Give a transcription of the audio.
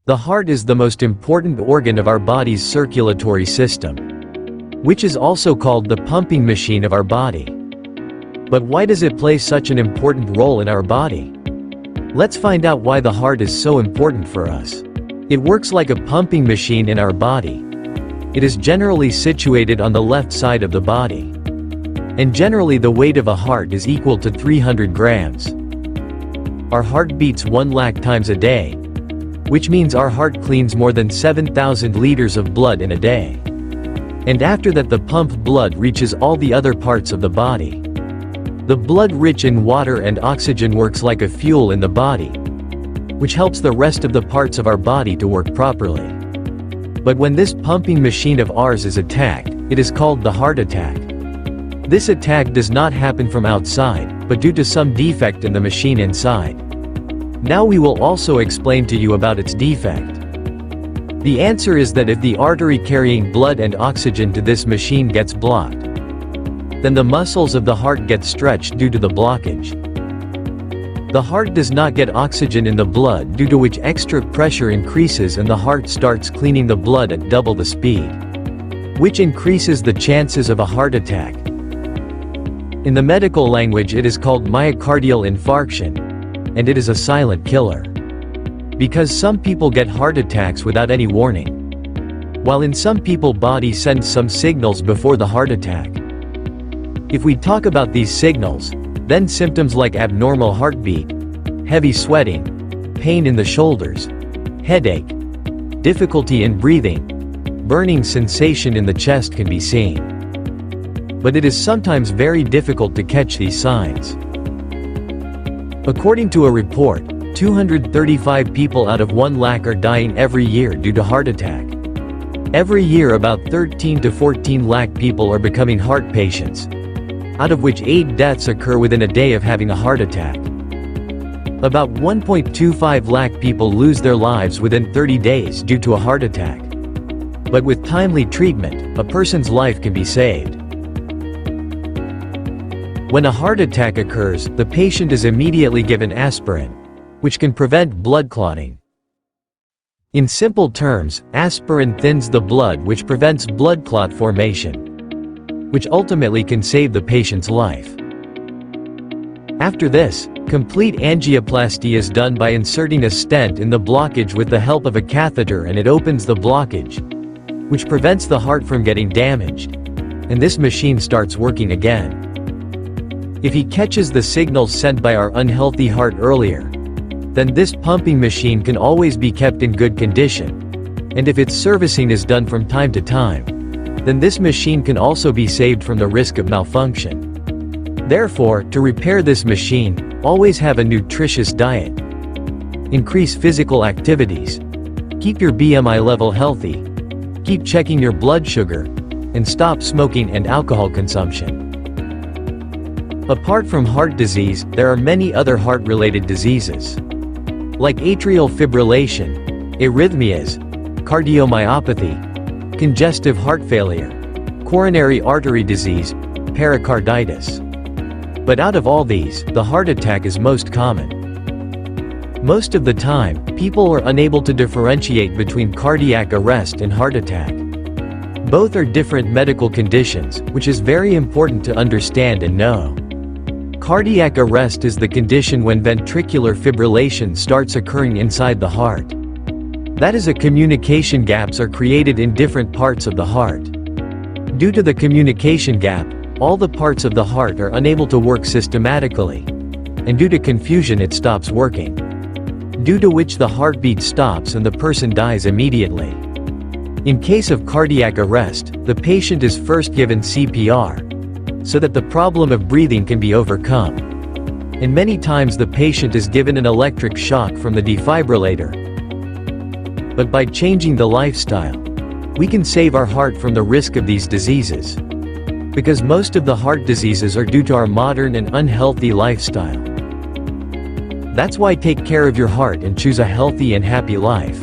The heart is the most important organ of our body's circulatory system, which is also called the pumping machine of our body. But why does it play such an important role in our body? Let's find out why the heart is so important for us. It works like a pumping machine in our body. It is generally situated on the left side of the body. And generally the weight of a heart is equal to 300 grams. Our heart beats 1 lakh times a day, which means our heart cleans more than 7,000 liters of blood in a day. And after that the pumped blood reaches all the other parts of the body. The blood rich in water and oxygen works like a fuel in the body, which helps the rest of the parts of our body to work properly. But when this pumping machine of ours is attacked, it is called the heart attack. This attack does not happen from outside, but due to some defect in the machine inside. Now we will also explain to you about its defect. The answer is that if the artery carrying blood and oxygen to this machine gets blocked, then the muscles of the heart get stretched due to the blockage. The heart does not get oxygen in the blood, due to which extra pressure increases and the heart starts cleaning the blood at double the speed, which increases the chances of a heart attack. In the medical language it is called myocardial infarction, and it is a silent killer. Because some people get heart attacks without any warning, while in some people body sends some signals before the heart attack. If we talk about these signals, then symptoms like abnormal heartbeat, heavy sweating, pain in the shoulders, headache, difficulty in breathing, burning sensation in the chest can be seen. But it is sometimes very difficult to catch these signs. According to a report, 235 people out of 1 lakh are dying every year due to heart attack. Every year about 13 to 14 lakh people are becoming heart patients, out of which 8 deaths occur within a day of having a heart attack. About 1.25 lakh people lose their lives within 30 days due to a heart attack. But with timely treatment, a person's life can be saved. When a heart attack occurs, the patient is immediately given aspirin, which can prevent blood clotting. In simple terms, aspirin thins the blood, which prevents blood clot formation, which ultimately can save the patient's life. After this, complete angioplasty is done by inserting a stent in the blockage with the help of a catheter, and it opens the blockage, which prevents the heart from getting damaged, and this machine starts working again. If he catches the signals sent by our unhealthy heart earlier, then this pumping machine can always be kept in good condition, and if its servicing is done from time to time, then this machine can also be saved from the risk of malfunction. Therefore, to repair this machine, always have a nutritious diet, increase physical activities, keep your BMI level healthy, keep checking your blood sugar, and stop smoking and alcohol consumption. Apart from heart disease, there are many other heart-related diseases, like atrial fibrillation, arrhythmias, cardiomyopathy, congestive heart failure, coronary artery disease, pericarditis. But out of all these, the heart attack is most common. Most of the time, people are unable to differentiate between cardiac arrest and heart attack. Both are different medical conditions, which is very important to understand and know. Cardiac arrest is the condition when ventricular fibrillation starts occurring inside the heart. That is, communication gaps are created in different parts of the heart. Due to the communication gap, all the parts of the heart are unable to work systematically, and due to confusion it stops working, due to which the heartbeat stops and the person dies immediately. In case of cardiac arrest, the patient is first given CPR, so that the problem of breathing can be overcome. And many times the patient is given an electric shock from the defibrillator. But by changing the lifestyle, we can save our heart from the risk of these diseases. Because most of the heart diseases are due to our modern and unhealthy lifestyle. That's why take care of your heart and choose a healthy and happy life.